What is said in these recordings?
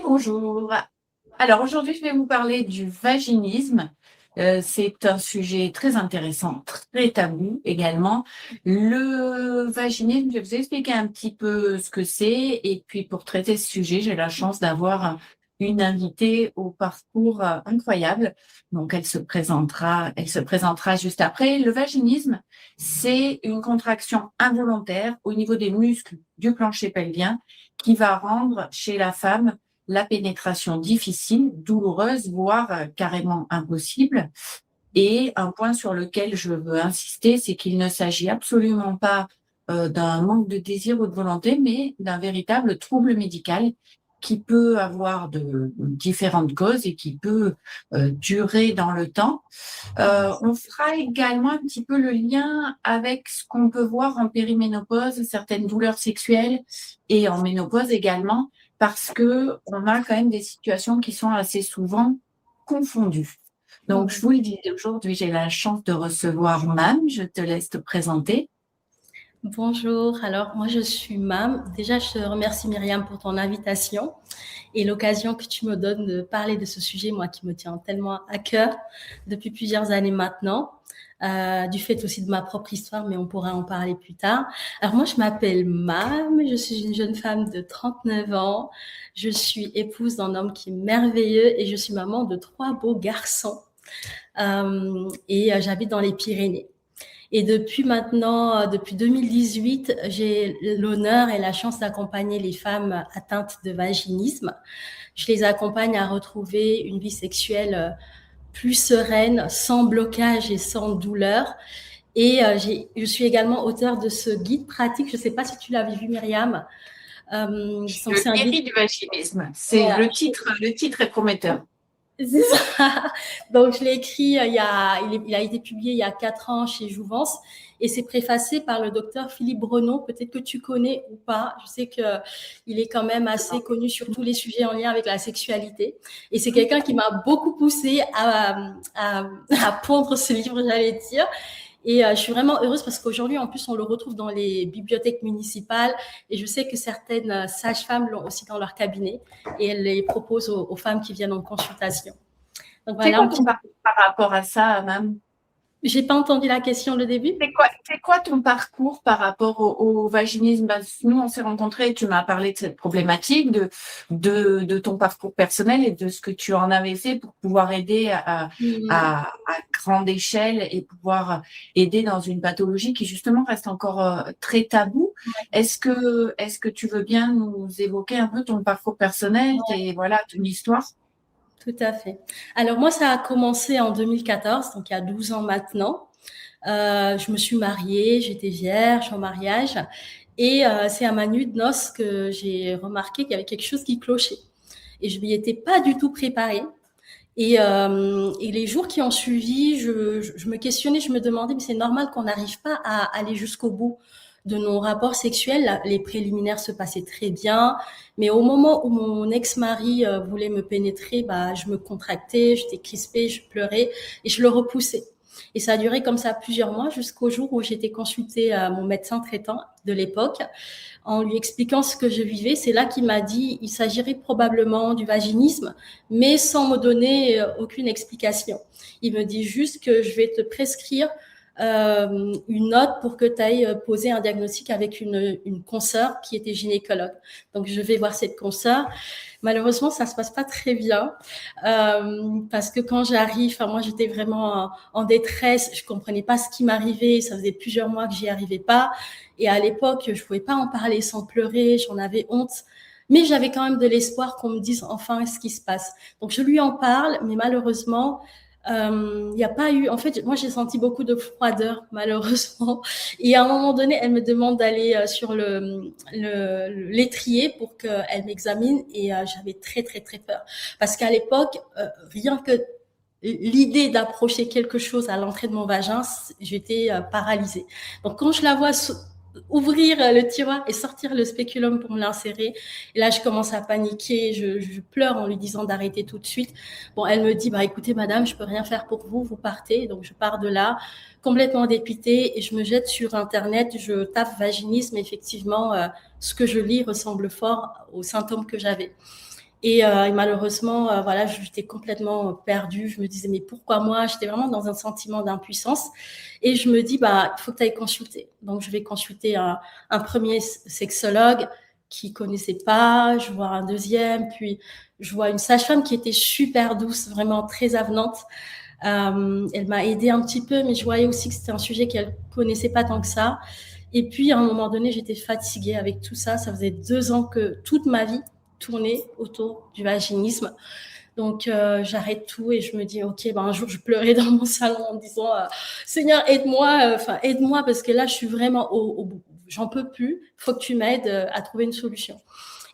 Bonjour. Alors aujourd'hui, je vais vous parler du vaginisme. C'est un sujet très intéressant, très tabou également. Le vaginisme, je vais vous expliquer un petit peu ce que c'est. Et puis pour traiter ce sujet, j'ai la chance d'avoir une invitée au parcours incroyable. Donc elle se présentera juste après. Le vaginisme, c'est une contraction involontaire au niveau des muscles du plancher pelvien qui va rendre chez la femme la pénétration difficile, douloureuse, voire carrément impossible. Et un point sur lequel je veux insister, c'est qu'il ne s'agit absolument pas d'un manque de désir ou de volonté, mais d'un véritable trouble médical qui peut avoir de différentes causes et qui peut durer dans le temps. On fera également un petit peu le lien avec ce qu'on peut voir en périménopause, certaines douleurs sexuelles et en ménopause également, parce que on a quand même des situations qui sont assez souvent confondues. Donc, je vous le dis, aujourd'hui, j'ai la chance de recevoir Mam. Je te laisse te présenter. Bonjour, alors moi je suis Mam. Déjà, je te remercie Myriam pour ton invitation et l'occasion que tu me donnes de parler de ce sujet, moi qui me tient tellement à cœur depuis plusieurs années maintenant, du fait aussi de ma propre histoire, mais on pourra en parler plus tard. Alors moi je m'appelle Mam, je suis une jeune femme de 39 ans, je suis épouse d'un homme qui est merveilleux et je suis maman de 3 beaux garçons j'habite dans les Pyrénées. Et depuis 2018, j'ai l'honneur et la chance d'accompagner les femmes atteintes de vaginisme. Je les accompagne à retrouver une vie sexuelle plus sereine, sans blocage et sans douleur. Je suis également auteure de ce guide pratique. Je ne sais pas si tu l'avais vu, Myriam. Donc c'est Le un guide. guéri du vaginisme. C'est Voilà. le titre est prometteur. C'est ça. Donc, je l'ai écrit il a été publié il y a 4 ans chez Jouvence et c'est préfacé par le docteur Philippe Brenon. Peut-être que tu connais ou pas. Je sais que il est quand même assez connu sur tous les sujets en lien avec la sexualité. Et c'est quelqu'un qui m'a beaucoup poussé à pondre ce livre, j'allais dire. Je suis vraiment heureuse parce qu'aujourd'hui, en plus, on le retrouve dans les bibliothèques municipales. Et je sais que certaines sages-femmes l'ont aussi dans leur cabinet. Et elles les proposent aux femmes qui viennent en consultation. Donc C'est voilà quoi un ton petit. parcours par rapport à ça, Mam? J'ai pas entendu la question le début. C'est quoi ton parcours par rapport au vaginisme? Nous, on s'est rencontrés et tu m'as parlé de cette problématique, de ton parcours personnel et de ce que tu en avais fait pour pouvoir aider à grande échelle et pouvoir aider dans une pathologie qui justement reste encore très tabou. Est-ce que tu veux bien nous évoquer un peu ton parcours personnel et voilà, ton histoire? Tout à fait. Alors moi, ça a commencé en 2014, donc il y a 12 ans maintenant. Je me suis mariée, j'étais vierge en mariage. C'est à ma nuit de noces que j'ai remarqué qu'il y avait quelque chose qui clochait. Et je m'y étais pas du tout préparée. Et les jours qui ont suivi, je me questionnais, je me demandais, mais c'est normal qu'on n'arrive pas à aller jusqu'au bout de nos rapports sexuels. Les préliminaires se passaient très bien, mais au moment où mon ex-mari voulait me pénétrer, bah, je me contractais, j'étais crispée, je pleurais et je le repoussais. Et ça a duré comme ça plusieurs mois jusqu'au jour où j'étais consultée à mon médecin traitant de l'époque en lui expliquant ce que je vivais. C'est là qu'il m'a dit il s'agirait probablement du vaginisme, mais sans me donner aucune explication. Il me dit juste que je vais te prescrire une note pour que tu ailles poser un diagnostic avec une consoeur qui était gynécologue. Donc, je vais voir cette consoeur. Malheureusement, ça se passe pas très bien parce que quand j'arrive, moi, j'étais vraiment en détresse. Je comprenais pas ce qui m'arrivait. Ça faisait plusieurs mois que j'y arrivais pas. Et à l'époque, je pouvais pas en parler sans pleurer. J'en avais honte. Mais j'avais quand même de l'espoir qu'on me dise enfin ce qui se passe. Donc, je lui en parle, mais malheureusement, il n'y a pas eu. En fait, moi, j'ai senti beaucoup de froideur, malheureusement. Et à un moment donné, elle me demande d'aller sur l'étrier pour qu'elle m'examine. J'avais très, très, très peur. Parce qu'à l'époque, rien que l'idée d'approcher quelque chose à l'entrée de mon vagin, j'étais paralysée. Donc, quand je la vois ouvrir le tiroir et sortir le spéculum pour me l'insérer. Et là, je commence à paniquer, je pleure en lui disant d'arrêter tout de suite. Bon, elle me dit, bah écoutez, madame, je peux rien faire pour vous, vous partez. Donc, je pars de là, complètement dépitée, et je me jette sur Internet, je tape vaginisme. Effectivement, ce que je lis ressemble fort aux symptômes que j'avais. Et malheureusement, voilà, j'étais complètement perdue. Je me disais, mais pourquoi moi? J'étais vraiment dans un sentiment d'impuissance. Et je me dis, bah, il faut que tu ailles consulter. Donc, je vais consulter un premier sexologue qui connaissait pas. Je vois un deuxième, puis je vois une sage-femme qui était super douce, vraiment très avenante. Elle m'a aidée un petit peu, mais je voyais aussi que c'était un sujet qu'elle connaissait pas tant que ça. Et puis, à un moment donné, j'étais fatiguée avec tout ça. Ça faisait 2 ans que toute ma vie tournait autour du vaginisme. Donc, j'arrête tout et je me dis, OK, ben, un jour, je pleurais dans mon salon en disant, Seigneur, aide-moi, aide-moi parce que là, je suis vraiment au bout. J'en peux plus. Il faut que tu m'aides à trouver une solution.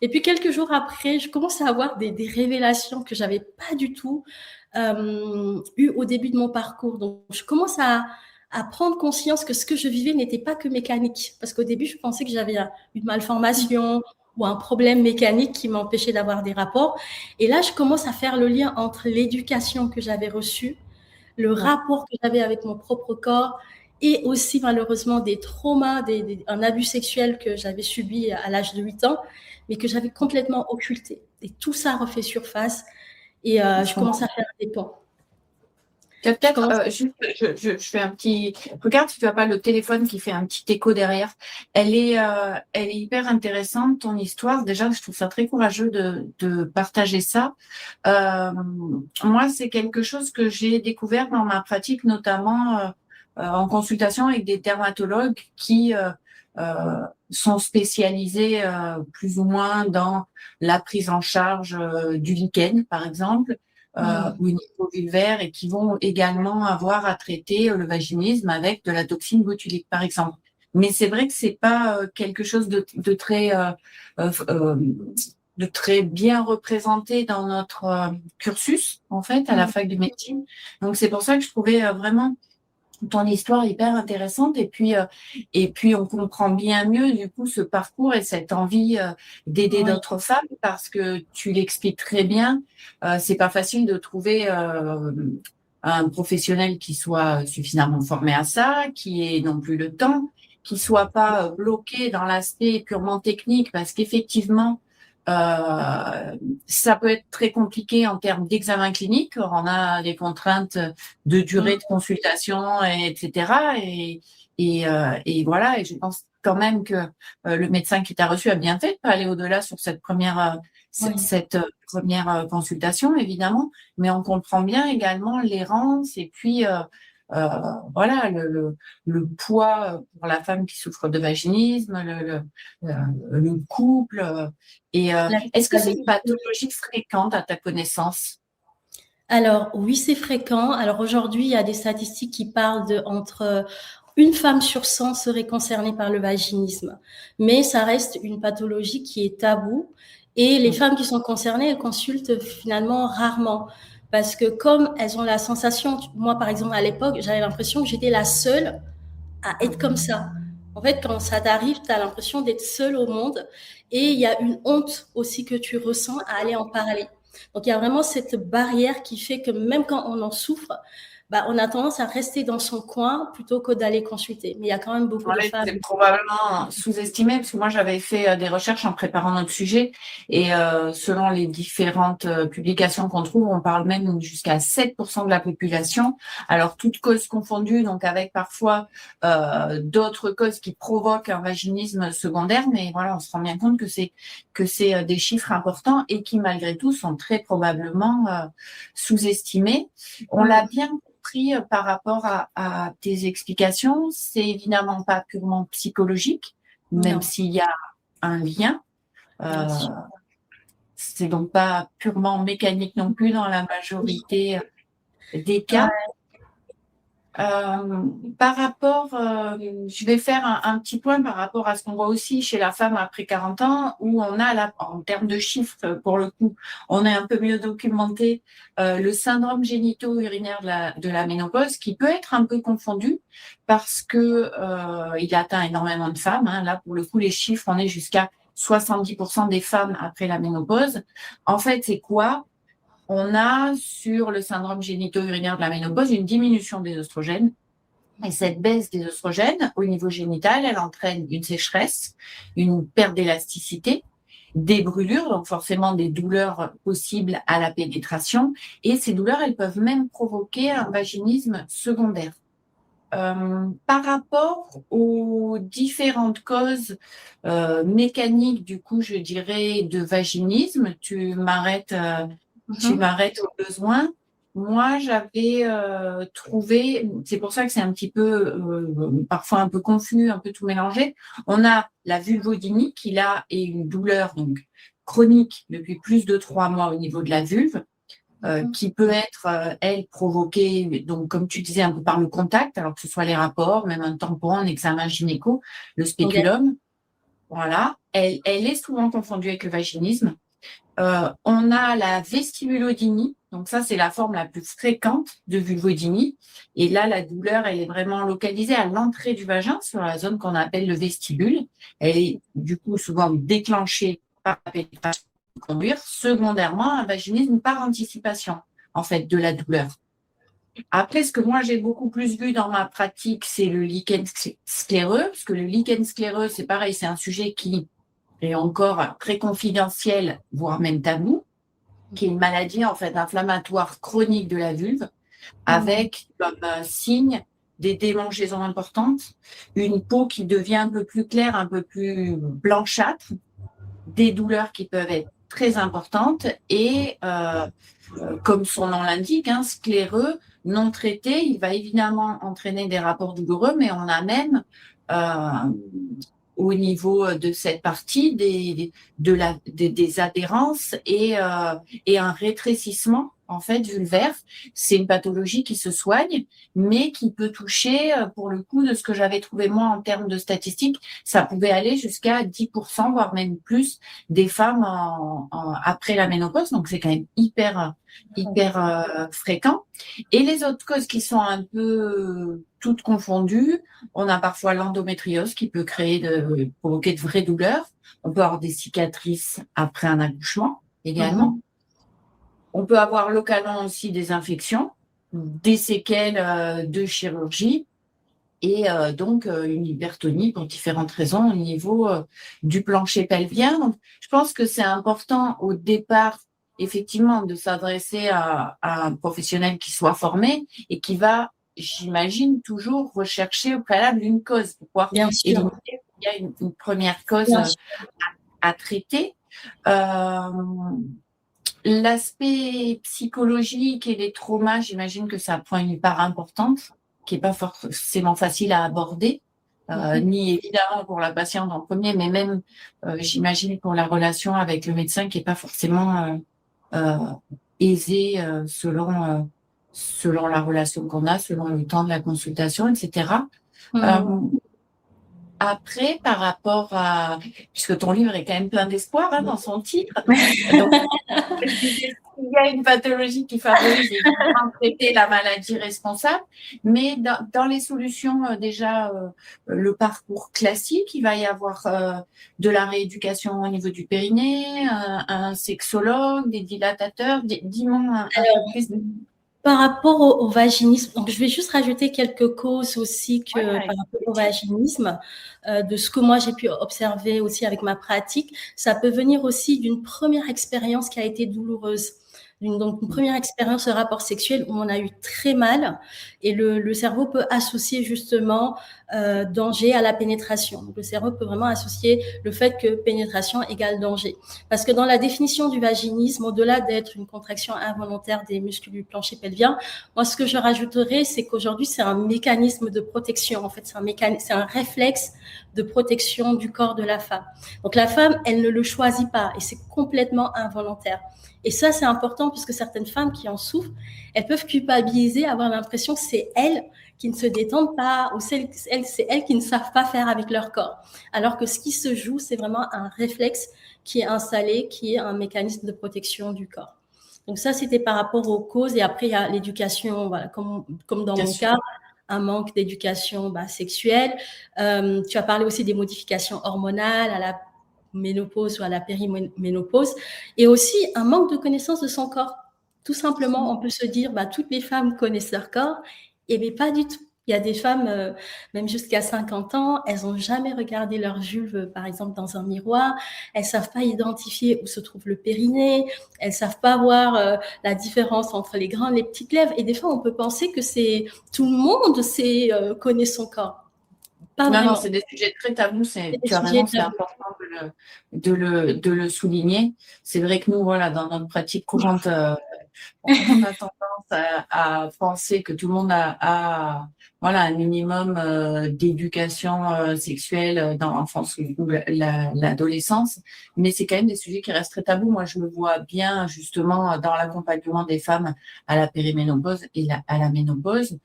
Et puis, quelques jours après, je commence à avoir des révélations que j'avais pas du tout eues au début de mon parcours. Donc, je commence à prendre conscience que ce que je vivais n'était pas que mécanique. Parce qu'au début, je pensais que j'avais une malformation ou un problème mécanique qui m'empêchait d'avoir des rapports. Et là, je commence à faire le lien entre l'éducation que j'avais reçue, le rapport que j'avais avec mon propre corps et aussi malheureusement des traumas, un abus sexuel que j'avais subi à l'âge de 8 ans, mais que j'avais complètement occulté. Et tout ça refait surface et je commence à faire des ponts. Peut-être, juste, je fais un petit. Regarde si tu as pas le téléphone qui fait un petit écho derrière. Elle est hyper intéressante ton histoire. Déjà, je trouve ça très courageux de partager ça. Moi, c'est quelque chose que j'ai découvert dans ma pratique, notamment en consultation avec des dermatologues qui sont spécialisés plus ou moins dans la prise en charge du lichen, par exemple. Ou une vulvaire et qui vont également avoir à traiter le vaginisme avec de la toxine botulique, par exemple. Mais c'est vrai que c'est pas quelque chose de très de très bien représenté dans notre cursus, en fait, à la fac de médecine. Donc, c'est pour ça que je trouvais vraiment ton histoire hyper intéressante et puis on comprend bien mieux du coup ce parcours et cette envie d'aider Oui, d'autres femmes parce que tu l'expliques très bien. C'est pas facile de trouver un professionnel qui soit suffisamment formé à ça, qui ait non plus le temps, qui soit pas bloqué dans l'aspect purement technique parce qu'effectivement ça peut être très compliqué en termes d'examen clinique. On a des contraintes de durée de consultation, etc. Et voilà. Et je pense quand même que le médecin qui t'a reçu a bien fait de pas aller au-delà sur cette première oui. première consultation, évidemment. Mais on comprend bien également l'errance et puis euh, voilà le poids pour la femme qui souffre de vaginisme, le couple. Est-ce que c'est une pathologie fréquente à ta connaissance? Alors oui, c'est fréquent. Alors aujourd'hui, il y a des statistiques qui parlent de entre une femme sur 100 serait concernée par le vaginisme, mais ça reste une pathologie qui est taboue et les femmes qui sont concernées, elles consultent finalement rarement parce que comme elles ont la sensation, moi par exemple à l'époque, j'avais l'impression que j'étais la seule à être comme ça. En fait, quand ça t'arrive, tu as l'impression d'être seule au monde et il y a une honte aussi que tu ressens à aller en parler. Donc, il y a vraiment cette barrière qui fait que même quand on en souffre, bah, on a tendance à rester dans son coin plutôt que d'aller consulter. Mais il y a quand même beaucoup de Ouais, femmes. c'est probablement sous-estimé parce que moi j'avais fait des recherches en préparant notre sujet et selon les différentes publications qu'on trouve, on parle même jusqu'à 7% de la population. Alors toutes causes confondues, donc avec parfois d'autres causes qui provoquent un vaginisme secondaire, mais voilà, on se rend bien compte que c'est des chiffres importants et qui malgré tout sont très probablement sous-estimés. On l'a bien compris par rapport à tes explications. C'est évidemment pas purement psychologique, même Non, s'il y a un lien. bien Euh, sûr. c'est donc pas purement mécanique non plus dans la majorité des cas. Ouais. Par rapport, je vais faire un petit point par rapport à ce qu'on voit aussi chez la femme après 40 ans, où on a là, en termes de chiffres, pour le coup, on est un peu mieux documenté, le syndrome génito-urinaire de la ménopause, qui peut être un peu confondu parce que il atteint énormément de femmes. Hein. Là, pour le coup, les chiffres, on est jusqu'à 70% des femmes après la ménopause. En fait, c'est quoi? On a sur le syndrome génito-urinaire de la ménopause une diminution des oestrogènes. Et cette baisse des oestrogènes au niveau génital, elle entraîne une sécheresse, une perte d'élasticité. des brûlures, donc forcément des douleurs possibles à la pénétration. Et ces douleurs, elles peuvent même provoquer un vaginisme secondaire. Par rapport aux différentes causes mécaniques, du coup, je dirais, de vaginisme, tu m'arrêtes au besoin. Moi, j'avais trouvé, c'est pour ça que c'est un petit peu, parfois un peu confus, un peu tout mélangé. On a la vulvodynie qui, là, est une douleur donc chronique depuis plus de 3 mois au niveau de la vulve. Qui peut être, elle, provoquée, donc comme tu disais, un peu par le contact, alors que ce soit les rapports, même un tampon, un examen gynéco, le spéculum. Voilà. Elle est souvent confondue avec le vaginisme. On a la vestibulodynie, donc ça, c'est la forme la plus fréquente de vulvodynie. Et là, la douleur, elle est vraiment localisée à l'entrée du vagin, sur la zone qu'on appelle le vestibule. Elle est, du coup, souvent déclenchée par la pénétration conduire secondairement un vaginisme par anticipation, en fait, de la douleur. Après, ce que moi j'ai beaucoup plus vu dans ma pratique, c'est le lichen scléreux, parce que le lichen scléreux, c'est pareil, c'est un sujet qui est encore très confidentiel, voire même tabou, qui est une maladie en fait inflammatoire chronique de la vulve, avec comme signe des démangeaisons importantes, une peau qui devient un peu plus claire, un peu plus blanchâtre, des douleurs qui peuvent être très importantes et, comme son nom l'indique, scléreux, non traité, il va évidemment entraîner des rapports douloureux, mais on a même au niveau de cette partie des adhérences et un rétrécissement en fait vulvaire. C'est une pathologie qui se soigne, mais qui peut toucher, pour le coup, de ce que j'avais trouvé moi en termes de statistiques, ça pouvait aller jusqu'à 10%, voire même plus, des femmes après la ménopause. Donc c'est quand même hyper fréquent. Et les autres causes qui sont un peu toutes confondues, on a parfois l'endométriose qui peut provoquer de vraies douleurs. On peut avoir des cicatrices après un accouchement également. On peut avoir localement aussi des infections, des séquelles de chirurgie et donc une hypertonie pour différentes raisons au niveau du plancher pelvien. Donc, je pense que c'est important au départ, effectivement, de s'adresser à un professionnel qui soit formé et qui va, j'imagine, toujours rechercher au préalable une cause pour pouvoir éliminer qu'il y a une première cause à traiter. L'aspect psychologique et les traumas, j'imagine que ça prend une part importante, qui n'est pas forcément facile à aborder, ni évidemment pour la patiente en premier, mais même, j'imagine, pour la relation avec le médecin, qui n'est pas forcément aisée selon la relation qu'on a, selon le temps de la consultation, etc. Après, par rapport à, puisque ton livre est quand même plein d'espoir dans son titre, donc, il y a une pathologie qui favorise évidemment traiter la maladie responsable, mais dans les solutions, déjà, le parcours classique, il va y avoir de la rééducation au niveau du périnée, un sexologue, des dilatateurs. Dis-moi un peu plus. Par rapport au vaginisme, donc je vais juste rajouter quelques causes aussi par rapport au vaginisme, de ce que moi j'ai pu observer aussi avec ma pratique. Ça peut venir aussi d'une première expérience qui a été douloureuse. Donc une première expérience de rapport sexuel où on a eu très mal et le cerveau peut associer justement danger à la pénétration. Donc le cerveau peut vraiment associer le fait que pénétration égale danger. Parce que dans la définition du vaginisme, au-delà d'être une contraction involontaire des muscles du plancher pelvien, moi ce que je rajouterais, c'est qu'aujourd'hui c'est un mécanisme de protection. En fait, c'est un réflexe de protection du corps de la femme. Donc la femme, elle ne le choisit pas et c'est complètement involontaire. Et ça, c'est important puisque certaines femmes qui en souffrent, elles peuvent culpabiliser, avoir l'impression que c'est elles qui ne se détendent pas ou c'est elles qui ne savent pas faire avec leur corps. Alors que ce qui se joue, c'est vraiment un réflexe qui est installé, qui est un mécanisme de protection du corps. Donc ça, c'était par rapport aux causes. Et après, il y a l'éducation, voilà, comme dans mon cas, un manque d'éducation sexuelle. Tu as parlé aussi des modifications hormonales à la ménopause ou à la périménopause, et aussi un manque de connaissance de son corps. Tout simplement, on peut se dire, toutes les femmes connaissent leur corps, et mais pas du tout. Il Il y a des femmes, même jusqu'à 50 ans, elles n'ont jamais regardé leur vulve, par exemple, dans un miroir. Elles savent pas identifier où se trouve le périnée. Elles savent pas voir la différence entre les grandes et les petites lèvres. Et des fois, on peut penser que c'est tout le monde connaît son corps. Pas Non, non, vraiment. c'est des sujets très tabous. C'est des Tu as sujets raison, c'est tabous. important de le souligner. C'est vrai que nous, voilà, dans notre pratique courante, on a tendance à penser que tout le monde voilà, un minimum d'éducation sexuelle dans l'enfance ou l'adolescence, mais c'est quand même des sujets qui restent très tabous. Moi, je le vois bien justement dans l'accompagnement des femmes à la périménopause et à la ménopause.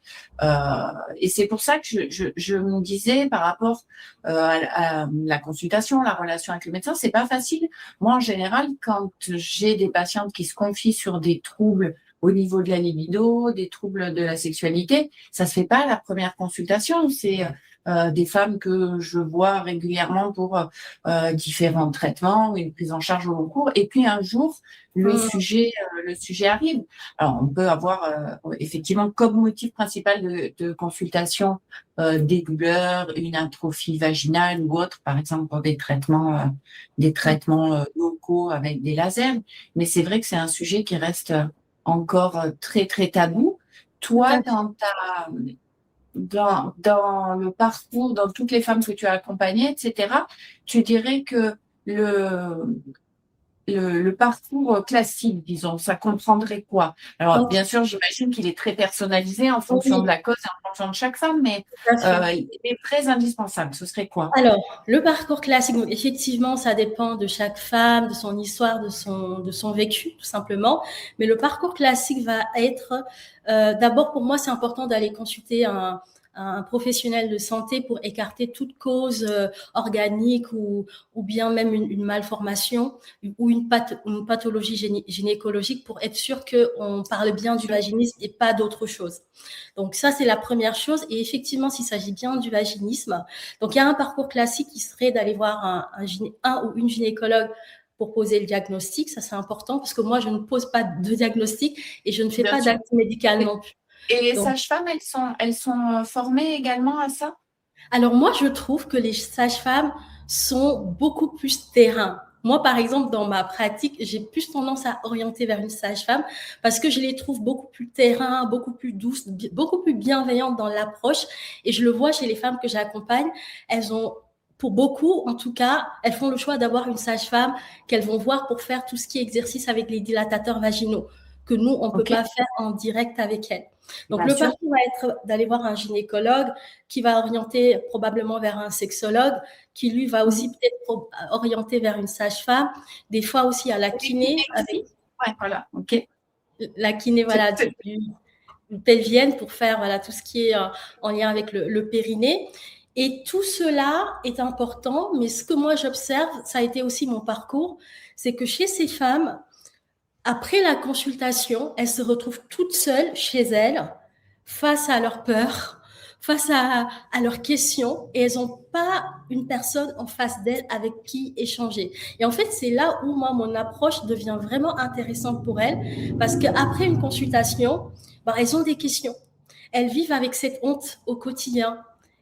Et c'est pour ça que je me disais par rapport à la consultation, la relation avec le médecin, c'est pas facile. Moi, en général, quand j'ai des patientes qui se confient sur des troubles au niveau de la libido, des troubles de la sexualité, ça se fait pas à la première consultation. C'est des femmes que je vois régulièrement pour différents traitements, une prise en charge au long cours. Et puis un jour, le sujet arrive. Alors, on peut avoir effectivement comme motif principal de consultation des douleurs, une atrophie vaginale ou autre, par exemple pour des traitements locaux avec des lasers. Mais c'est vrai que c'est un sujet qui reste encore très très tabou. Tout Toi, à fait. dans le parcours, dans toutes les femmes que tu as accompagnées, etc., tu dirais que le le parcours classique, disons, ça comprendrait quoi? Alors, Donc, bien sûr, j'imagine qu'il est très personnalisé en fonction de oui, la cause et en fonction de chaque femme, mais tout à fait. il est très indispensable. Ce serait quoi? Alors, le parcours classique, donc effectivement, ça dépend de chaque femme, de son histoire, de son vécu, tout simplement. Mais le parcours classique va être, d'abord pour moi, c'est important d'aller consulter un professionnel de santé pour écarter toute cause organique ou bien même une malformation ou une pathologie gynécologique pour être sûr qu'on parle bien du vaginisme et pas d'autre chose. Donc ça, c'est la première chose. Et effectivement, s'il s'agit bien du vaginisme, donc il y a un parcours classique qui serait d'aller voir un ou une gynécologue pour poser le diagnostic. Ça, c'est important parce que moi, je ne pose pas de diagnostic et je ne fais Bien pas sûr. d'acte médical non plus. Et les Donc, sages-femmes, elles sont formées également à ça? alors moi, je trouve que les sages-femmes sont beaucoup plus terrain. Moi, par exemple, dans ma pratique, j'ai plus tendance à orienter vers une sage-femme parce que je les trouve beaucoup plus terrain, beaucoup plus douces, beaucoup plus bienveillantes dans l'approche. Et je le vois chez les femmes que j'accompagne, elles ont, pour beaucoup, en tout cas, elles font le choix d'avoir une sage-femme qu'elles vont voir pour faire tout ce qui est exercice avec les dilatateurs vaginaux que nous, on ne peut Ok, pas faire en direct avec elles. Donc, bien le sûr. parcours va être d'aller voir un gynécologue qui va orienter probablement vers un sexologue, qui lui va aussi Mhm. peut-être orienter vers une sage-femme, des fois aussi à la Et les kinés kiné, avec aussi? Ouais, voilà, ok. la kiné voilà, pelvienne pour faire voilà, tout ce qui est en lien avec le périnée. Et tout cela est important, mais ce que moi j'observe, ça a été aussi mon parcours, c'est que chez ces femmes, après la consultation, elles se retrouvent toutes seules chez elles, face à leurs peurs, face à leurs questions, et elles n'ont pas une personne en face d'elles avec qui échanger. Et en fait, c'est là où moi, mon approche devient vraiment intéressante pour elles, parce qu'après une consultation, ben, elles ont des questions. Elles vivent avec cette honte au quotidien.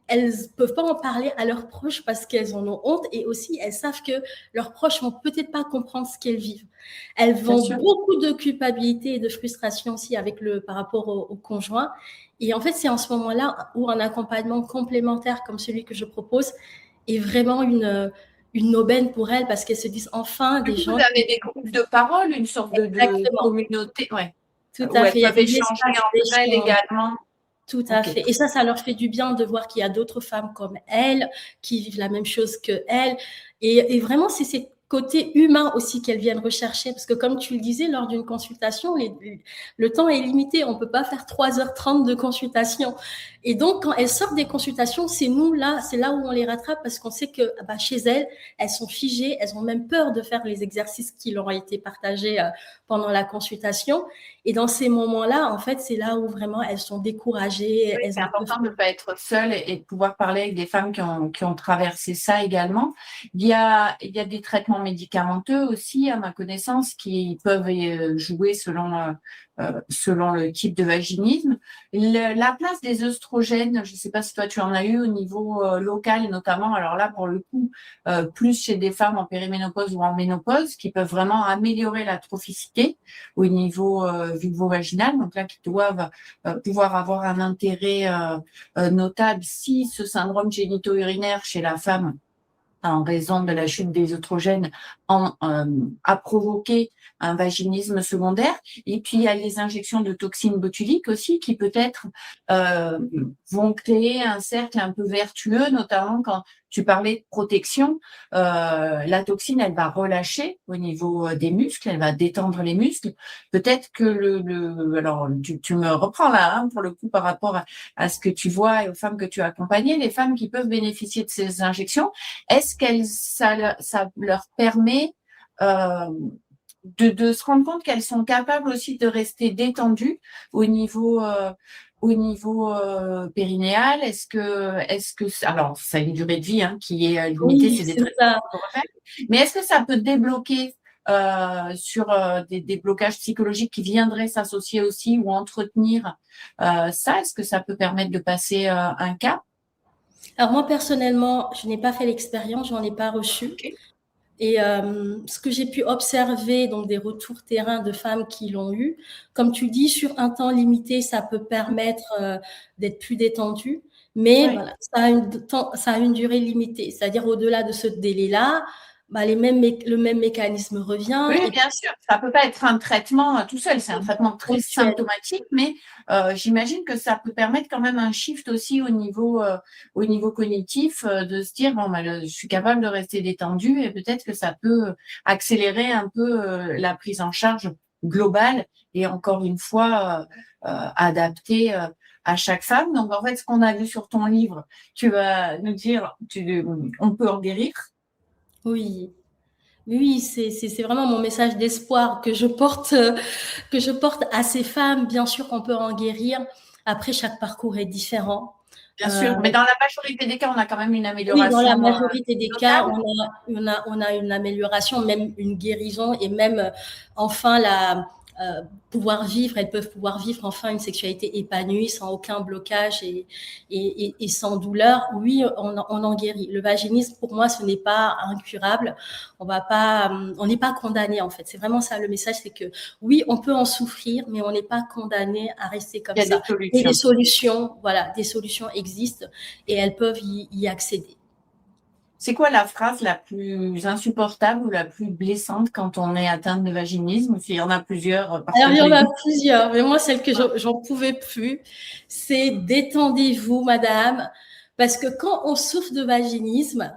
Elles ne peuvent pas en parler à leurs proches parce qu'elles en ont honte et aussi elles savent que leurs proches vont peut-être pas comprendre ce qu'elles vivent. Elles Bien vont sûr. beaucoup de culpabilité et de frustration aussi avec par rapport au conjoint. Et en fait, c'est en ce moment-là où un accompagnement complémentaire comme celui que je propose est vraiment une aubaine pour elles parce qu'elles se disent enfin Du des coup, vous gens qui... avez des groupes de parole, une sorte de Exactement, communauté, ouais, tout où à elles fait. Il y a peuvent des échanger espaces entre elles d'échange. également. Tout à Ok, fait. Et ça leur fait du bien de voir qu'il y a d'autres femmes comme elles qui vivent la même chose que elles. Et vraiment, c'est ces côtés humains aussi qu'elles viennent rechercher. Parce que comme tu le disais, lors d'une consultation, le temps est limité. On ne peut pas faire 3h30 de consultation. Et donc, quand elles sortent des consultations, c'est nous là, c'est là où on les rattrape parce qu'on sait que bah, chez elles, elles sont figées, elles ont même peur de faire les exercices qui leur ont été partagés pendant la consultation. Et dans ces moments-là, en fait, c'est là où vraiment elles sont découragées, oui, elles c'est en peuvent important de plus. ne pas être seule et de pouvoir parler avec des femmes qui ont traversé ça également. Il y a des traitements médicamenteux aussi, à ma connaissance, qui peuvent jouer selon le type de vaginisme. La place des œstrogènes, je ne sais pas si toi tu en as eu au niveau local notamment, alors là pour le coup, plus chez des femmes en périménopause ou en ménopause, qui peuvent vraiment améliorer la trophicité au niveau vulvo-vaginal, donc là qui doivent pouvoir avoir un intérêt notable si ce syndrome génito-urinaire chez la femme en raison de la chute des œstrogènes a provoqué un vaginisme secondaire. Et puis, il y a les injections de toxines botuliques aussi qui peut-être vont créer un cercle un peu vertueux, notamment quand tu parlais de protection. La toxine, elle va relâcher au niveau des muscles, elle va détendre les muscles. Peut-être que alors tu me reprends là pour le coup par rapport à ce que tu vois et aux femmes que tu as accompagnées, les femmes qui peuvent bénéficier de ces injections, est-ce ça leur permet de se rendre compte qu'elles sont capables aussi de rester détendues au niveau périnéal? Est-ce que alors ça a une durée de vie qui est limitée, Oui, c'est des c'est traitements ça. qu'on peut refaire, mais est-ce que ça peut débloquer sur des blocages psychologiques qui viendraient s'associer aussi ou entretenir ça? Est-ce que ça peut permettre de passer un cap? Alors moi, personnellement, je n'ai pas fait l'expérience, j'en ai pas reçu. Okay. Et ce que j'ai pu observer, donc des retours terrain de femmes qui l'ont eu, comme tu dis, sur un temps limité, ça peut permettre d'être plus détendu, mais Oui. voilà, ça a une durée limitée. C'est-à-dire au-delà de ce délai-là, bah, le même mécanisme revient. Oui, Et bien sûr. Ça peut pas être un traitement tout seul. C'est un traitement très ponctuel. symptomatique, mais j'imagine que ça peut permettre quand même un shift aussi au niveau cognitif, de se dire bon, je suis capable de rester détendu et peut-être que ça peut accélérer un peu la prise en charge globale et encore une fois adaptée à chaque femme. Donc en fait, ce qu'on a vu sur ton livre, tu vas nous dire, on peut en guérir. Oui. Oui, c'est vraiment mon message d'espoir que je porte à ces femmes. Bien sûr qu'on peut en guérir. Après, chaque parcours est différent. Bien sûr, mais dans la majorité des cas, on a quand même une Oui, dans la amélioration majorité des cas, notable. on a une amélioration, même une guérison et même enfin pouvoir vivre, elles peuvent pouvoir vivre enfin une sexualité épanouie sans aucun blocage et sans douleur. Oui, on en guérit. Le vaginisme, pour moi, ce n'est pas incurable. On n'est pas condamné en fait. C'est vraiment ça le message, c'est que oui, on peut en souffrir, mais on n'est pas condamné à rester comme Il y a ça. des Et des solutions. solutions, voilà, des solutions existent et elles peuvent y accéder. C'est quoi la phrase la plus insupportable ou la plus blessante quand on est atteinte de vaginisme? S'il y en a plusieurs, Alors, il y en partagez-les. a plusieurs, mais moi, celle que j'en pouvais plus, c'est détendez-vous, madame, parce que quand on souffre de vaginisme,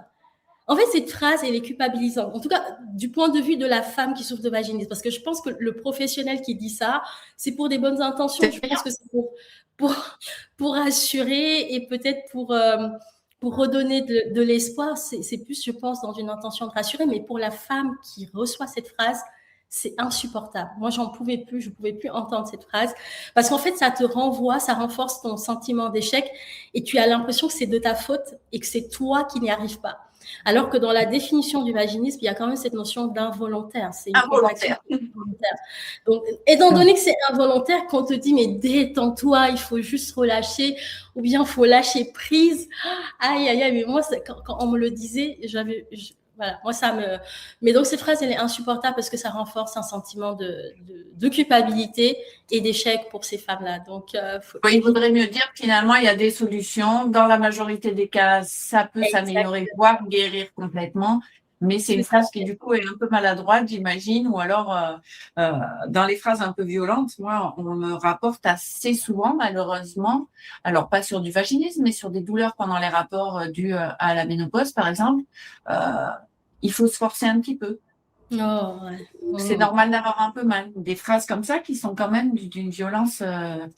en fait, cette phrase, elle est culpabilisante. En tout cas, du point de vue de la femme qui souffre de vaginisme, parce que je pense que le professionnel qui dit ça, c'est pour des bonnes intentions. C'est Je payant. pense que c'est pour, pour assurer et peut-être pour redonner de l'espoir. C'est plus, je pense, dans une intention de rassurer, mais pour la femme qui reçoit cette phrase, c'est insupportable. Moi, j'en pouvais plus, je pouvais plus entendre cette phrase parce qu'en fait, ça te renvoie, ça renforce ton sentiment d'échec et tu as l'impression que c'est de ta faute et que c'est toi qui n'y arrives pas. Alors que dans la définition du vaginisme, il y a quand même cette notion d'involontaire. C'est une contraction Involontaire. involontaire. Donc, étant donné que c'est involontaire, qu'on te dit, mais détends-toi, il faut juste relâcher, ou bien il faut lâcher prise. Aïe, aïe, aïe, mais moi, quand on me le disait, voilà, moi, ça me. Mais donc, cette phrase, elle est insupportable parce que ça renforce un sentiment de culpabilité et d'échec pour ces femmes-là. Donc, faut Il éviter. vaudrait mieux dire que finalement, il y a des solutions. Dans la majorité des cas, ça peut s'améliorer, Exactement. voire guérir complètement. Mais c'est C'est une ça. phrase qui, du coup, est un peu maladroite, j'imagine, ou alors, dans les phrases un peu violentes, moi, on me rapporte assez souvent, malheureusement, alors pas sur du vaginisme, mais sur des douleurs pendant les rapports dus à la ménopause, par exemple, euh, il faut se forcer un petit peu. Oh, ouais. C'est Mmh. normal d'avoir un peu mal. Des phrases comme ça qui sont quand même d'une violence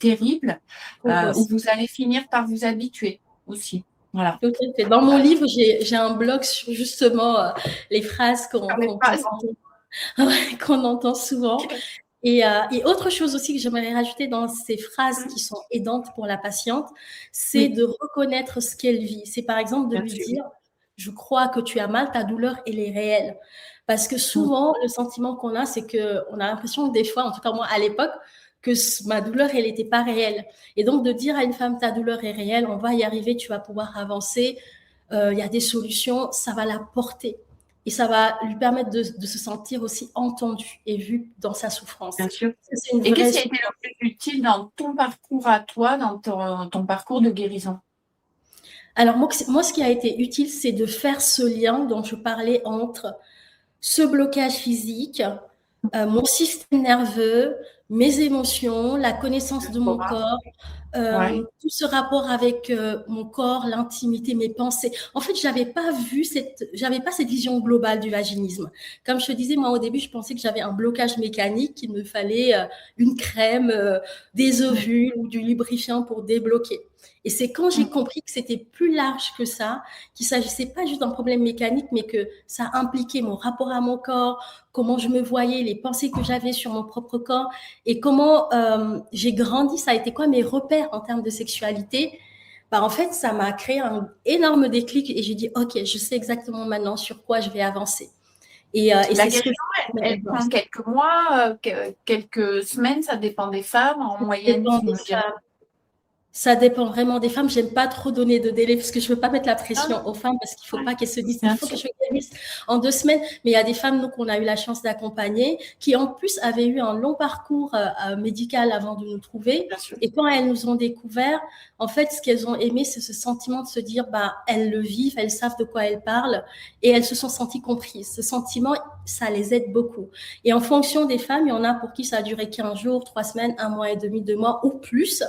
terrible, où vous allez finir par vous habituer aussi. Voilà. Tout à fait. Dans mon livre, j'ai un blog sur justement les phrases Sur les qu'on phrases. entend, ouais, qu'on entend souvent. Et autre chose aussi que j'aimerais rajouter dans ces phrases qui sont aidantes pour la patiente, c'est Oui, de reconnaître ce qu'elle vit. C'est par exemple de bien lui sûr. dire, je crois que tu as mal, ta douleur, elle est réelle. Parce que souvent, le sentiment qu'on a, c'est qu'on a l'impression que des fois, en tout cas moi à l'époque, que ma douleur, elle n'était pas réelle. Et donc, de dire à une femme, ta douleur est réelle, on va y arriver, tu vas pouvoir avancer, il y a des solutions, ça va la porter. Et ça va lui permettre de se sentir aussi entendue et vue dans sa souffrance. Bien sûr. C'est une Et vraie qu'est-ce qui a été le plus utile dans ton parcours à toi, dans ton parcours de guérison? Alors moi, ce qui a été utile, c'est de faire ce lien dont je parlais entre ce blocage physique, mon système nerveux, mes émotions, la connaissance de mon corps, Ouais, tout ce rapport avec mon corps, l'intimité, mes pensées. En fait, j'avais pas cette vision globale du vaginisme. Comme je te disais, moi au début, je pensais que j'avais un blocage mécanique, qu'il me fallait une crème, des ovules ou du lubrifiant pour débloquer. Et c'est quand j'ai compris que c'était plus large que ça, qu'il s'agissait pas juste d'un problème mécanique, mais que ça impliquait mon rapport à mon corps, comment je me voyais, les pensées que j'avais sur mon propre corps et comment j'ai grandi, ça a été quoi mes repères en termes de sexualité. Bah, en fait, ça m'a créé un énorme déclic et j'ai dit, OK, je sais exactement maintenant sur quoi je vais avancer. Et la c'est ce que guérison, elle prend quelques mois, quelques semaines, ça dépend des femmes. En moyenne, dépend tu des me dirais. femmes. Ça dépend vraiment des femmes. J'aime pas trop donner de délai parce que je veux pas mettre la Ah, pression aux femmes parce qu'il faut ouais, pas qu'elles se disent il bien faut que sûr. je guérisse en 2 semaines. Mais il y a des femmes nous qu'on a eu la chance d'accompagner qui en plus avaient eu un long parcours médical avant de nous trouver. Bien sûr. Et quand elles nous ont découvert, en fait, ce qu'elles ont aimé, c'est ce sentiment de se dire bah elles le vivent, elles savent de quoi elles parlent et elles se sont senties comprises. Ce sentiment, ça les aide beaucoup. Et en fonction des femmes, il y en a pour qui ça a duré 15 jours, 3 semaines, 1 mois et demi, 2 mois ou plus.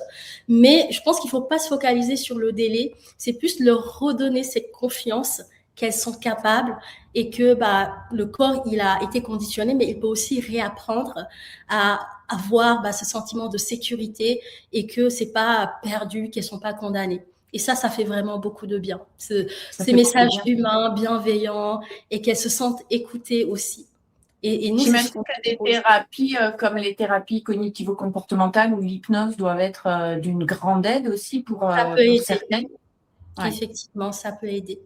Mais je pense qu'il ne faut pas se focaliser sur le délai, c'est plus leur redonner cette confiance qu'elles sont capables et que bah, le corps, il a été conditionné, mais il peut aussi réapprendre à avoir ce sentiment de sécurité et que c'est pas perdu, qu'elles sont pas condamnées. Et ça fait vraiment beaucoup de bien. Ça Ces fait beaucoup de messages bien. humains, bienveillants et qu'elles se sentent écoutées aussi. Et nous, c'est ce J'imagine qu'on que des propose. thérapies comme les thérapies cognitivo-comportementales ou l'hypnose doivent être d'une grande aide aussi Ça peut pour aider. certaines. Ouais, Effectivement, ça peut aider.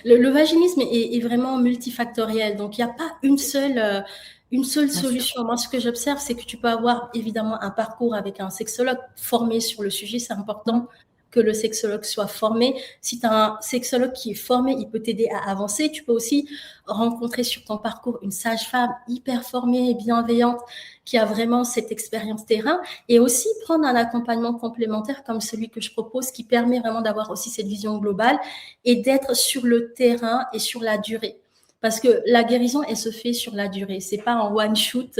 Le vaginisme est vraiment multifactoriel, donc il n'y a pas une seule bien sûr. solution. Moi, ce que j'observe, c'est que tu peux avoir évidemment un parcours avec un sexologue formé sur le sujet. C'est important que le sexologue soit formé. Si tu as un sexologue qui est formé, il peut t'aider à avancer. Tu peux aussi rencontrer sur ton parcours une sage-femme hyper formée et bienveillante qui a vraiment cette expérience terrain et aussi prendre un accompagnement complémentaire comme celui que je propose qui permet vraiment d'avoir aussi cette vision globale et d'être sur le terrain et sur la durée. Parce que la guérison, elle se fait sur la durée. C'est pas en one shoot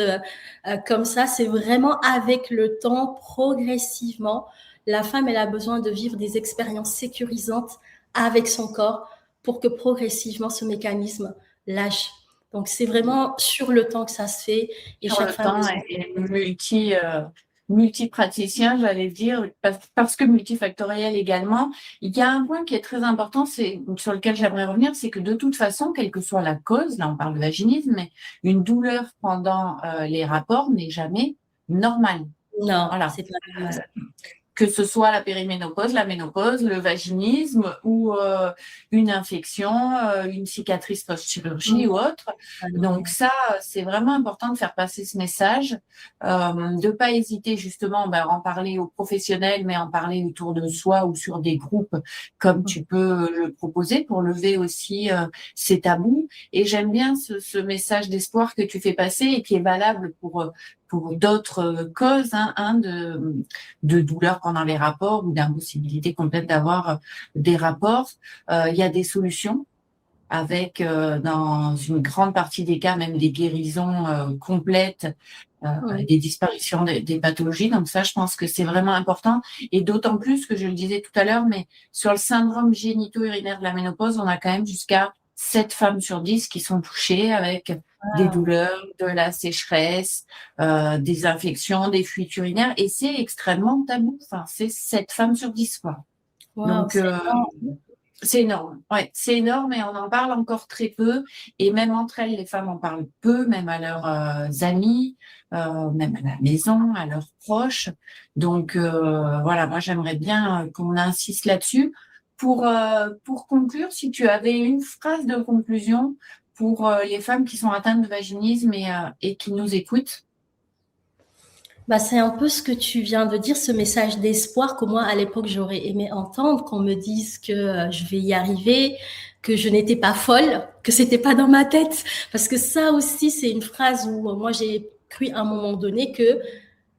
comme ça. C'est vraiment avec le temps, progressivement. La femme, elle a besoin de vivre des expériences sécurisantes avec son corps pour que progressivement ce mécanisme lâche. Donc c'est vraiment sur le temps que ça se fait et Sur chaque le femme temps est et multipraticien, j'allais dire, parce que multifactoriel également. Il y a un point qui est très important, c'est sur lequel j'aimerais revenir, c'est que de toute façon, quelle que soit la cause, là on parle de vaginisme, mais une douleur pendant les rapports n'est jamais normale. non, Voilà. c'est pas normal. Que ce soit la périménopause, la ménopause, le vaginisme ou une infection, une cicatrice post-chirurgie ou autre. Donc ça, c'est vraiment important de faire passer ce message, de pas hésiter justement à en parler aux professionnels, mais en parler autour de soi ou sur des groupes comme tu peux le proposer pour lever aussi ces tabous. Et j'aime bien ce message d'espoir que tu fais passer et qui est valable pour d'autres causes de douleur pendant les rapports ou d'impossibilité complète d'avoir des rapports. Il y a des solutions avec, dans une grande partie des cas, même des guérisons complètes, des disparitions des pathologies. Donc ça, je pense que c'est vraiment important. Et d'autant plus que je le disais tout à l'heure, mais sur le syndrome génito-urinaire de la ménopause, on a quand même jusqu'à 7 femmes sur 10 qui sont touchées avec des douleurs, de la sécheresse, des infections, des fuites urinaires. Et c'est extrêmement tabou. Enfin, c'est 7 femmes sur 10, quoi. Wow, Donc, c'est énorme. Ouais, c'est énorme et on en parle encore très peu. Et même entre elles, les femmes en parlent peu, même à leurs amis, même à la maison, à leurs proches. Donc, voilà, moi, j'aimerais bien qu'on insiste là-dessus. Pour conclure, si tu avais une phrase de conclusion pour les femmes qui sont atteintes de vaginisme et qui nous écoutent? Bah, c'est un peu ce que tu viens de dire, ce message d'espoir que moi, à l'époque, j'aurais aimé entendre, qu'on me dise que je vais y arriver, que je n'étais pas folle, que c'était pas dans ma tête. Parce que ça aussi, c'est une phrase où moi, j'ai cru à un moment donné que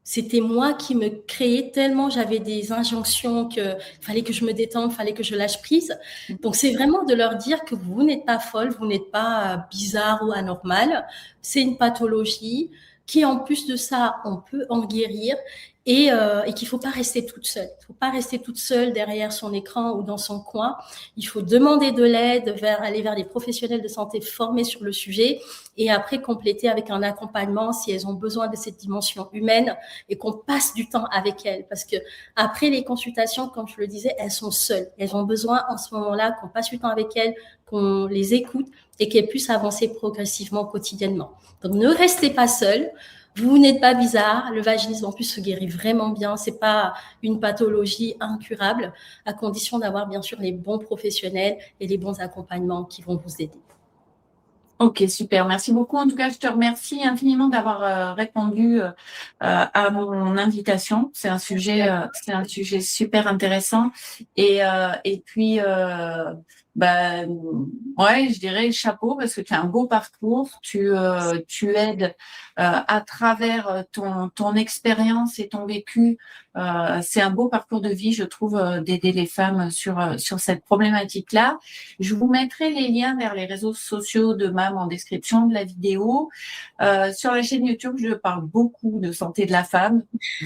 c'était moi qui me créais tellement j'avais des injonctions que fallait que je me détende, fallait que je lâche prise. Donc c'est vraiment de leur dire que vous n'êtes pas folle, vous n'êtes pas bizarre ou anormal. C'est une pathologie qui en plus de ça, on peut en guérir et qu'il faut pas rester toute seule. Il faut pas rester toute seule derrière son écran ou dans son coin. Il faut demander de l'aide, aller vers des professionnels de santé formés sur le sujet et après compléter avec un accompagnement si elles ont besoin de cette dimension humaine et qu'on passe du temps avec elles. Parce que après les consultations, comme je le disais, elles sont seules. Elles ont besoin en ce moment-là qu'on passe du temps avec elles, qu'on les écoute et qu'elles puissent avancer progressivement quotidiennement. Donc ne restez pas seules. Vous n'êtes pas bizarre. Le vaginisme en plus se guérit vraiment bien. C'est pas une pathologie incurable, à condition d'avoir bien sûr les bons professionnels et les bons accompagnements qui vont vous aider. Ok, super. Merci beaucoup. En tout cas, je te remercie infiniment d'avoir répondu à mon invitation. C'est un sujet super intéressant. Et puis, ouais, je dirais chapeau parce que tu as un beau parcours. Tu aides à travers ton expérience et ton vécu. C'est un beau parcours de vie, je trouve, d'aider les femmes sur cette problématique-là. Je vous mettrai les liens vers les réseaux sociaux de MAM en description de la vidéo. Sur la chaîne YouTube, je parle beaucoup de santé de la femme,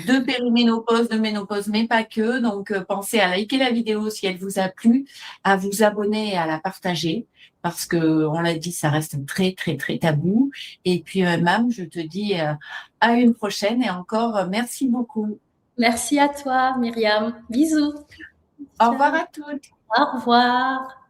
de périménopause, de ménopause, mais pas que. Donc, pensez à liker la vidéo si elle vous a plu, à vous abonner et à la partager. Parce que, on l'a dit, ça reste très, très, très tabou. Et puis, MAM, je te dis à une prochaine et encore, merci beaucoup. Merci à toi, Myriam. Bisous. Au revoir Ciao. à toutes. Au revoir.